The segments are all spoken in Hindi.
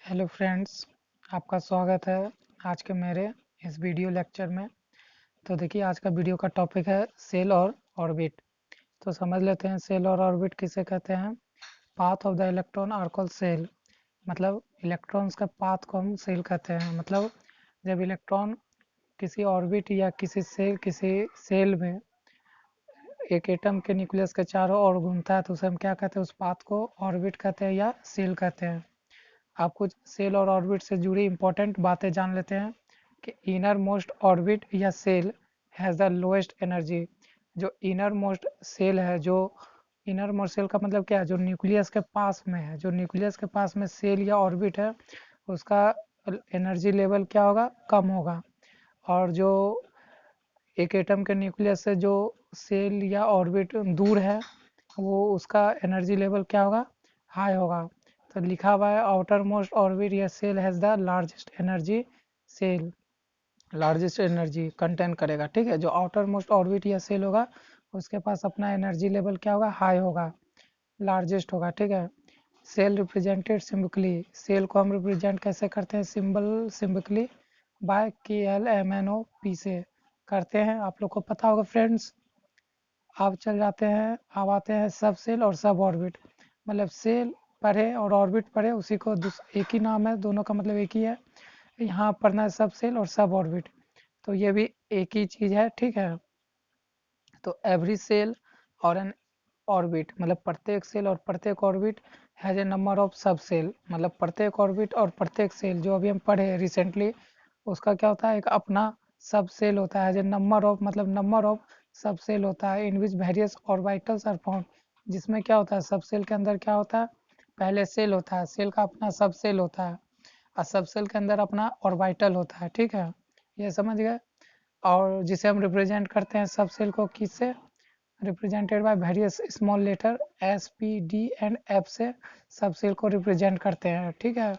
हेलो फ्रेंड्स, आपका स्वागत है आज के मेरे इस वीडियो लेक्चर में। तो देखिए, आज का वीडियो का टॉपिक है सेल और ऑर्बिट। तो समझ लेते हैं सेल और ऑर्बिट किसे कहते हैं। Path of the electron are called shell. मतलब इलेक्ट्रॉन्स का पाथ को हम सेल कहते हैं। मतलब जब इलेक्ट्रॉन किसी ऑर्बिट या किसी सेल में एक एटम के न्यूक्लियस के चारों ओर घूमता है तो उसे हम क्या कहते हैं, उस पाथ को ऑर्बिट कहते हैं या सेल कहते हैं। आप कुछ सेल और ऑर्बिट से जुड़ी इंपॉर्टेंट बातें जान लेते हैं कि इनर मोस्ट ऑर्बिट या shell has the lowest energy. जो इनर मोस्ट सेल है, जो इनर मोस्ट सेल का मतलब क्या है, जो न्यूक्लियस के पास में है, जो न्यूक्लियस के पास में सेल या ऑर्बिट है उसका एनर्जी लेवल क्या होगा, कम होगा। और जो एक एटम के न्यूक्लियस से जो सेल या ऑर्बिट दूर है वो उसका एनर्जी लेवल क्या होगा, हाई होगा। तो लिखा हुआ है आउटर मोस्ट ऑर्बिट या shell has the largest energy. Shell largest energy contain करेगा, ठीक है। जो आउटर मोस्ट ऑर्बिट या सेल होगा उसके पास अपना एनर्जी लेवल क्या होगा, हाई होगा, लार्जेस्ट होगा, ठीक है। Cell represented सिम्बकली। सेल को हम रिप्रेजेंट कैसे करते हैं, सिम्बकली बाय KLMNO से करते हैं। आप लोग को पता होगा फ्रेंड्स। अब चल जाते हैं, अब आते हैं सब सेल और सब ऑर्बिट। मतलब सेल पढ़े और ऑर्बिट पढ़े उसी को एक ही नाम है, दोनों का मतलब एक ही है। यहाँ पढ़ना है सब सेल और सब ऑर्बिट, तो ये भी एक ही चीज़ है, ठीक है। तो एवरी सेल और एन ऑर्बिट, मतलब प्रत्येक सेल और प्रत्येक orbit has a number of sub shell. मतलब प्रत्येक ऑर्बिट और प्रत्येक सेल जो अभी हम पढ़े रिसेंटली उसका क्या होता है, एक अपना सब सेल होता है। जो नंबर ऑफ मतलब नंबर ऑफ सब सेल होता है in which various orbitals are found. जिसमें क्या होता है, सब सेल के अंदर क्या होता है, पहले सेल होता है, सेल का अपना सब सेल होता है और सब सेल के अंदर अपना ऑर्बिटल होता है, ठीक है। ये समझ गए। और जिसे हम रिप्रेजेंट करते हैं सब सेल को किससे, represented by various small letter S, P, D and F से सब सेल को रिप्रेजेंट करते हैं, ठीक है।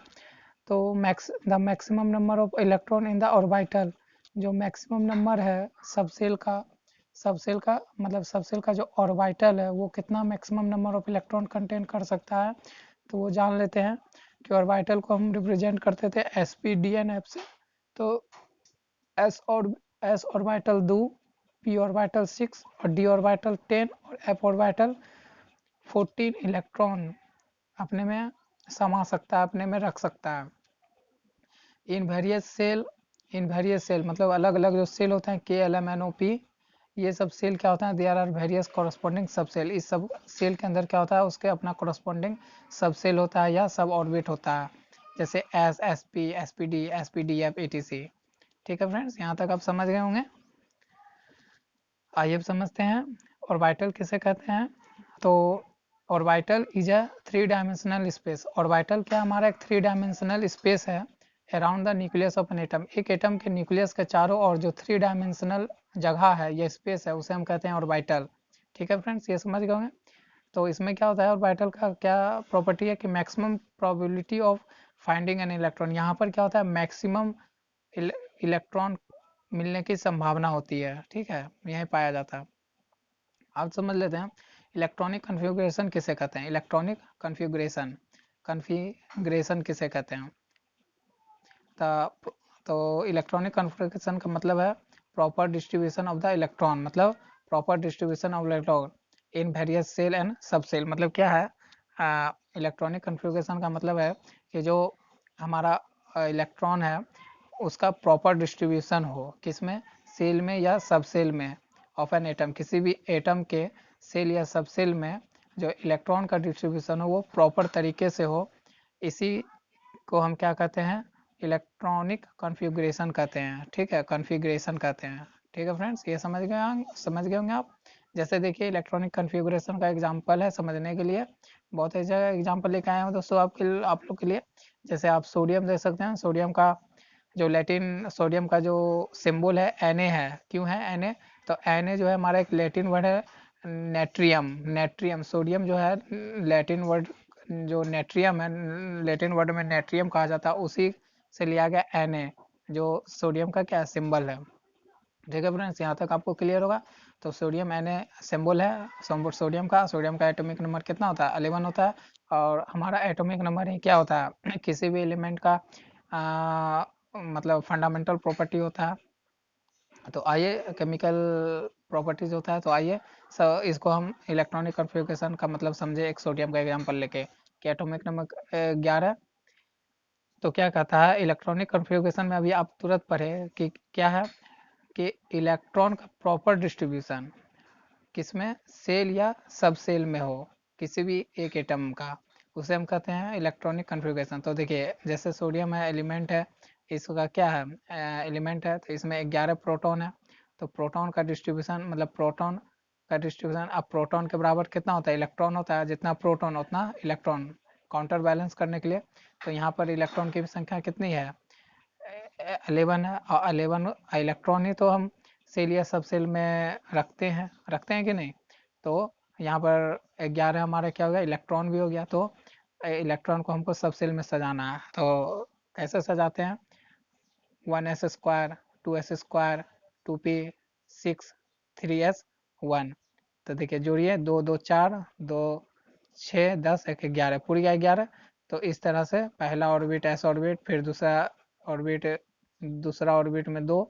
तो maximum number of electron in the orbital, जो मैक्सिमम नंबर है सब सेल का मतलब सब सेल का जो ऑर्बिटल है वो कितना maximum number of electron contain कर सकता है, तो वो जान लेते हैं कि ऑर्बिटल को हम रिप्रेजेंट करते थे S, P, D and F से। तो एस और एस ऑर्बिटल 2, पी ऑर्बिटल 6 और डी ऑर्बिटल 10 और एफ ऑर्बिटल 14 इलेक्ट्रॉन अपने में समा सकता है, अपने में रख सकता है। इन वेरियस सेल मतलब अलग अलग जो सेल होते हैं KLMNOP, ये सब सेल क्या होता है, देयर आर वेरियस कॉरस्पॉन्डिंग सब सेल। इस सब सेल के अंदर क्या होता है, उसके अपना कॉरस्पॉन्डिंग सब सेल होता है या सब ऑर्बिट होता है, जैसे S, SP, SPD, SPDF etc। ठीक है फ्रेंड्स, यहाँ तक आप समझ गए होंगे। आइए अब समझते हैं ऑर्बिटल किसे कहते हैं। तो orbital is a 3 dimensional space. Orbital क्या, हमारा एक 3 डायमेंशनल स्पेस है around the nucleus of an atom. एक एटम के न्यूक्लियस के चारों ओर जो 3 डायमेंशनल जगह है, ये स्पेस है, उसे हम कहते हैं ऑर्बिटल। ठीक है फ्रेंड्स, ये समझ गए होंगे। तो इसमें क्या होता है, ऑर्बिटल का क्या प्रॉपर्टी है कि maximum probability of finding an electron. यहाँ पर क्या होता है, मैक्सिमम इलेक्ट्रॉन मिलने की संभावना होती है, ठीक है, यही पाया जाता है। आप समझ लेते हैं इलेक्ट्रॉनिक कन्फिग्रेशन किसे कहते हैं। इलेक्ट्रॉनिक कन्फिग्रेशन किसे कहते हैं। तो इलेक्ट्रॉनिक कन्फिग्रेशन का मतलब है proper distribution of the electron. मतलब proper distribution of electron in various shell and sub shell. मतलब क्या है, इलेक्ट्रॉनिक कन्फिग्रेशन का मतलब है कि जो हमारा इलेक्ट्रॉन है उसका प्रॉपर डिस्ट्रीब्यूशन हो, किसमें, सेल में या सब सेल में ऑफ एन एटम। किसी भी एटम के सेल या सब सेल में जो इलेक्ट्रॉन का डिस्ट्रीब्यूशन हो वो प्रॉपर तरीके से हो, इसी को हम क्या कहते हैं, इलेक्ट्रॉनिक कॉन्फ़िगरेशन कहते हैं, ठीक है, कॉन्फ़िगरेशन कहते हैं। ठीक है फ्रेंड्स, ये समझ गए होंगे आप। जैसे देखिए इलेक्ट्रॉनिक कॉन्फ़िगरेशन का एग्जांपल है समझने के लिए, बहुत अच्छा एग्जांपल लेके आए हूँ दोस्तों आप लोग के लिए। जैसे आप सोडियम देख सकते हैं, सोडियम का जो लैटिन सोडियम का जो सिंबल है Na है। क्यों है Na, तो Na जो है हमारा एक लैटिन वर्ड है नेट्रियम। नेट्रियम सोडियम जो है लैटिन वर्ड, जो नेट्रियम है लैटिन वर्ड में नेट्रियम कहा जाता है, उसी से लिया गया Na जो सोडियम का क्या सिंबल है। ठीक है फ्रेंड्स, यहाँ तक आपको क्लियर होगा। तो सोडियम एन सिंबल है सोडियम का एटॉमिक नंबर कितना होता है 11 होता है। और हमारा एटॉमिक नंबर ही क्या होता है किसी भी एलिमेंट का मतलब फंडामेंटल प्रॉपर्टी होता है। तो आइए केमिकल प्रॉपर्टीज होता है, तो आइए इसको हम इलेक्ट्रॉनिक कॉन्फ़िगरेशन का मतलब समझे एक सोडियम का एग्जांपल लेके कि एटॉमिक नंबर 11। तो क्या कहता है इलेक्ट्रॉनिक कॉन्फ़िगरेशन में, अभी आप तुरंत पढ़े कि क्या है कि इलेक्ट्रॉन का प्रॉपर डिस्ट्रीब्यूशन किसमें सेल या सब सेल में हो किसी भी एक एटम का, उसे हम कहते हैं इलेक्ट्रॉनिक कॉन्फ़िगरेशन। तो देखिए जैसे सोडियम है एलिमेंट है, इसका क्या है एलिमेंट है, तो इसमें 11 प्रोटॉन है। तो प्रोटॉन का डिस्ट्रीब्यूशन मतलब प्रोटॉन का डिस्ट्रीब्यूशन, अब प्रोटॉन के बराबर कितना होता है इलेक्ट्रॉन होता है, जितना प्रोटॉन उतना इलेक्ट्रॉन, काउंटर बैलेंस करने के लिए। तो यहाँ पर इलेक्ट्रॉन की संख्या कितनी है 11 है, और 11 इलेक्ट्रॉन ही तो हम सेल या सब सेल में रखते हैं कि नहीं। तो यहाँ पर 11 हमारा क्या हो गया इलेक्ट्रॉन भी हो गया। तो इलेक्ट्रॉन को हमको सब सेल में सजाना है, तो कैसे सजाते हैं 1s² 2s², 2p 6 3s 1। तो देखिए जोड़िए 2 2 4 2 6 10 1 11 पूरी 11। तो इस तरह से पहला ऑर्बिट एस ऑर्बिट, फिर ऑर्बिट दूसरा ऑर्बिट में 2,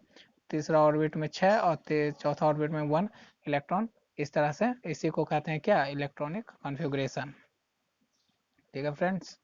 तीसरा ऑर्बिट में 6 और चौथा ऑर्बिट में 1 इलेक्ट्रॉन। इस तरह से इसी को कहते हैं क्या इलेक्ट्रॉनिक कॉन्फ़िगरेशन। ठीक है फ्रेंड्स।